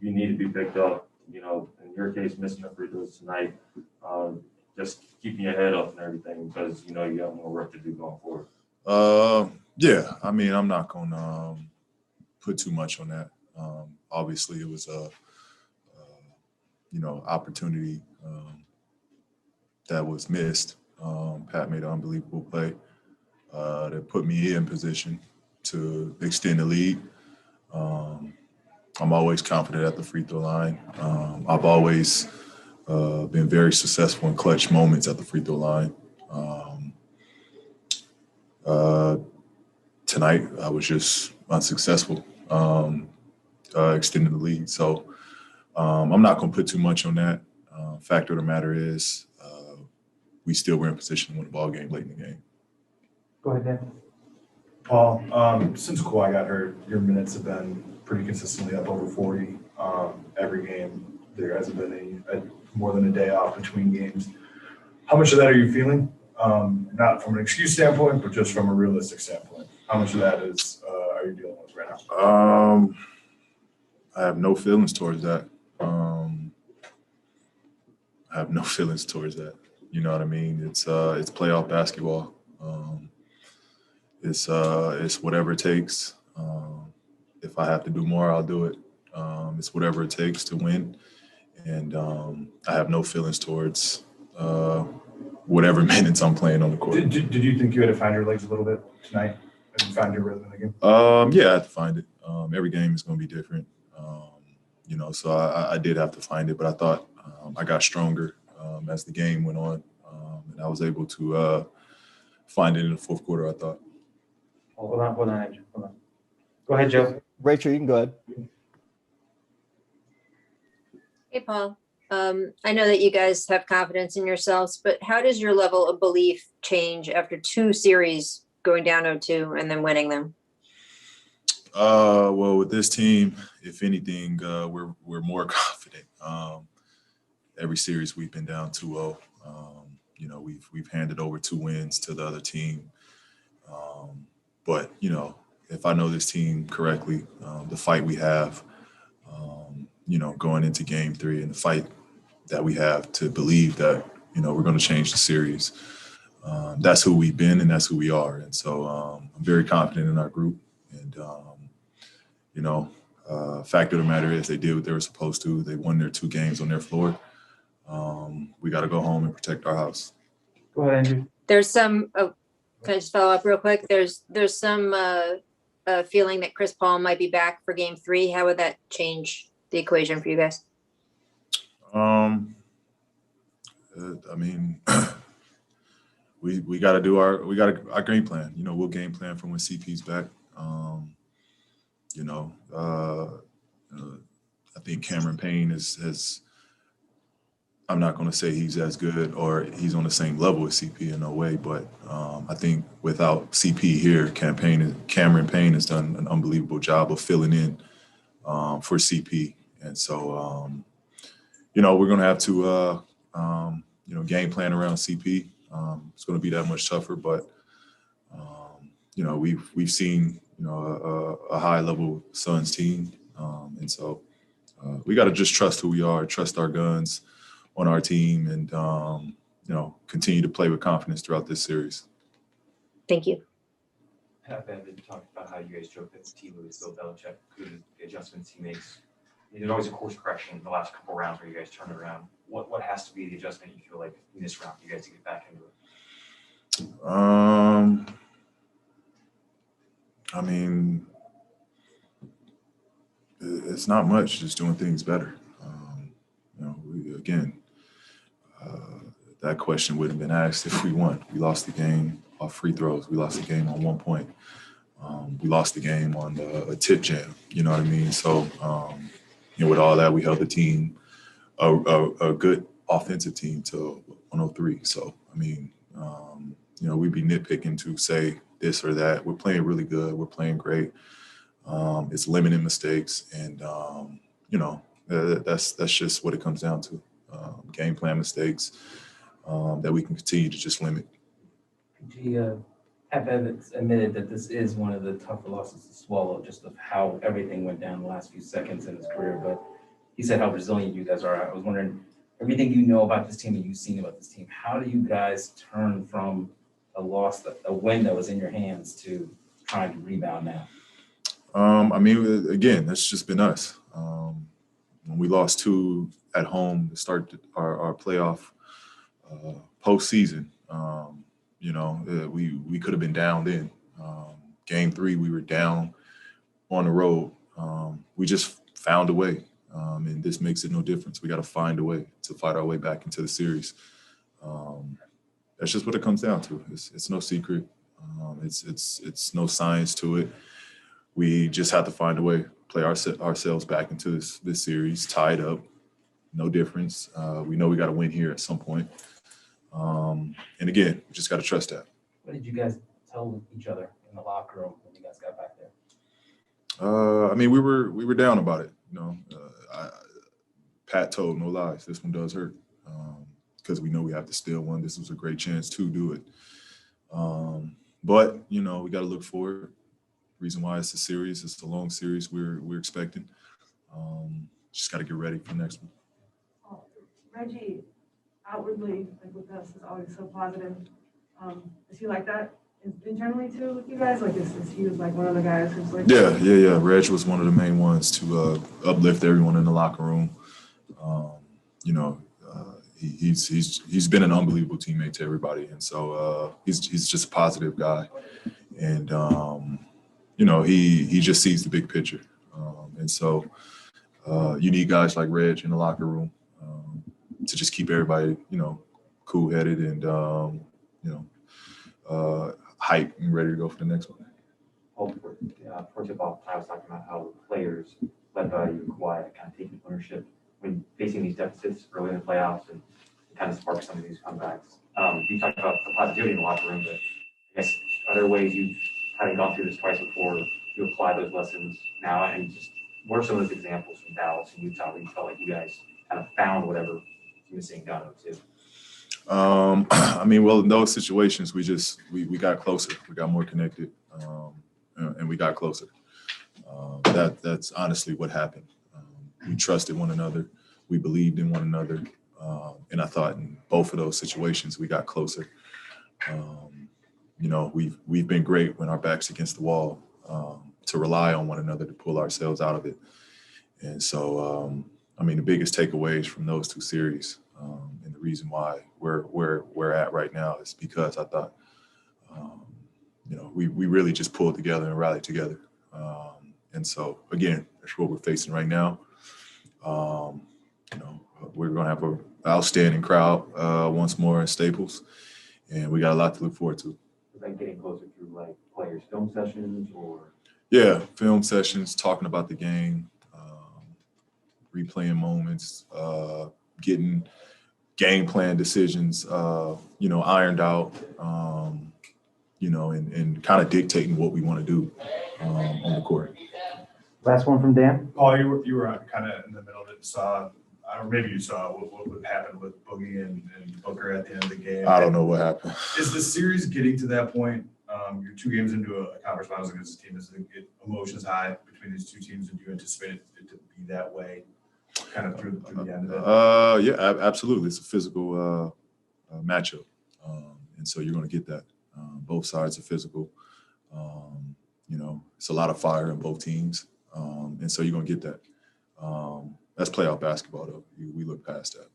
you need to be picked up. You know, in your case, missing the free throws tonight, just keeping your head up and everything because you know you got more work to do going forward. Yeah, I mean, I'm not gonna put too much on that. Obviously, it was a opportunity that was missed. Pat made an unbelievable play that put me in position to extend the lead. I'm always confident at the free throw line. I've always been very successful in clutch moments at the free throw line. Tonight, I was just unsuccessful extending the lead. So I'm not going to put too much on that. Fact of the matter is, we still were in position to win the ball game late in the game. Go ahead, Dan. Paul, since Kawhi got hurt, your minutes have been pretty consistently up over 40 every game. There hasn't been more than a day off between games. How much of that are you feeling? Not from an excuse standpoint, but just from a realistic standpoint. How much of that are you dealing with right now? I have no feelings towards that. You know what I mean? It's playoff basketball. It's whatever it takes. If I have to do more, I'll do it. It's whatever it takes to win. And I have no feelings towards whatever minutes I'm playing on the court. Did you think you had to find your legs a little bit tonight and find your rhythm in the game? Yeah, I had to find it. Every game is going to be different. So I did have to find it, but I thought I got stronger as the game went on. And I was able to find it in the fourth quarter, I thought. Hold on, Andrew. Hold on. Go ahead, Joe. Rachel, you can go ahead. Hey, Paul. I know that you guys have confidence in yourselves, but how does your level of belief change after two series going down 0-2 and then winning them? Well, with this team, if anything, we're more confident. Every series we've been down 2-0. We've handed over 2 wins to the other team. But if I know this team correctly, the fight we have, going into Game 3, and the fight that we have to believe that we're going to change the series. That's who we've been and that's who we are. And so I'm very confident in our group. And fact of the matter is they did what they were supposed to. They won their 2 games on their floor. We got to go home and protect our house. Go ahead, Andrew. There's some. Oh, can I just follow up real quick? There's some feeling that Chris Paul might be back for Game 3. How would that change the equation for you guys? I mean, we got to do our game plan. We'll game plan from when CP's back. I think Cameron Payne is. I'm not going to say he's as good or he's on the same level as CP in no way, but I think without CP here, Cameron Payne has done an unbelievable job of filling in for CP. And so, we're going to have to, game plan around CP. It's going to be that much tougher, but, we've seen, a high-level Suns team. And so we got to just trust who we are, trust our guns on our team, and, continue to play with confidence throughout this series. Thank you. Pat Bevan talked about how you guys joke that Steve Lewis, Bill Belichick, the adjustments he makes. There's always a course correction in the last couple rounds where you guys turn it around. What has to be the adjustment you feel like in this round for you guys to get back into it? I mean, it's not much, just doing things better. That question would have been asked if we won. We lost the game off free throws. We lost the game on 1 point. We lost the game on a tip jam. You know what I mean? So, with all that, we held the team, a good offensive team, to 103. So, I mean, we'd be nitpicking to say this or that. We're playing really good. We're playing great. It's limiting mistakes, and that's just what it comes down to. Game plan mistakes that we can continue to just limit. Pat Evans admitted that this is one of the tougher losses to swallow, just of how everything went down the last few seconds in his career. But he said how resilient you guys are. I was wondering, everything you know about this team and you've seen about this team, how do you guys turn from a win that was in your hands to trying to rebound now? I mean, again, that's just been us. When we lost 2 at home to start our playoff postseason, we could have been down then. Game 3, we were down on the road. We just found a way, and this makes it no difference. We got to find a way to fight our way back into the series. That's just what it comes down to. It's no secret. It's no science to it. We just have to find a way, play ourselves back into this series, tied up, no difference. We know we got to win here at some point. And again, we just got to trust that. What did you guys tell each other in the locker room when you guys got back there? I mean, we were down about it. Pat told no lies. This one does hurt because we know we have to steal one. This was a great chance to do it. But we got to look forward. Reason why it's a series, it's a long series we're expecting. Just got to get ready for the next one. Reggie, outwardly, like with us, is always so positive. Is he like that internally too with you guys? Like, is he was like one of the guys who's like? Yeah. Reg was one of the main ones to uplift everyone in the locker room. He's been an unbelievable teammate to everybody, and so he's just a positive guy, and he just sees the big picture, and so you need guys like Reg in the locker room to just keep everybody cool-headed and hyped and ready to go for the next one. For tip-off, I was talking about how the players led by you, Kawhi, kind of taking ownership when facing these deficits early in the playoffs and kind of spark some of these comebacks. You talked about the positivity in the locker room, but I guess are there ways you've having gone through this twice before, you apply those lessons now, and just what are some of those examples from Dallas and Utah where you felt like you guys kind of found whatever you were seeing down to? I mean, well, in those situations, we got closer, we got more connected, and we got closer. That's honestly what happened. We trusted one another, we believed in one another, and I thought in both of those situations we got closer. We've been great when our back's against the wall to rely on one another to pull ourselves out of it. And so, the biggest takeaways from those 2 series and the reason why we're at right now is because I thought, we really just pulled together and rallied together. And so, again, that's what we're facing right now. We're going to have an outstanding crowd once more at Staples, and we got a lot to look forward to. Was that getting closer through like players' film sessions or? Yeah, film sessions, talking about the game, replaying moments, getting game plan decisions, ironed out, and kind of dictating what we want to do on the court. Last one from Dan. Paul, you were kind of in the middle of it. Or maybe you saw what would happen with Boogie and Booker at the end of the game. I don't know what happened. Is the series getting to that point? You're 2 games into a conference finals against a team. Is it emotions high between these 2 teams, and do you anticipate it to be that way kind of through the end of it? Yeah, absolutely. It's a physical matchup, and so you're going to get that. Both sides are physical. It's a lot of fire in both teams, and so you're going to get that. That's playoff basketball, though. We look past that.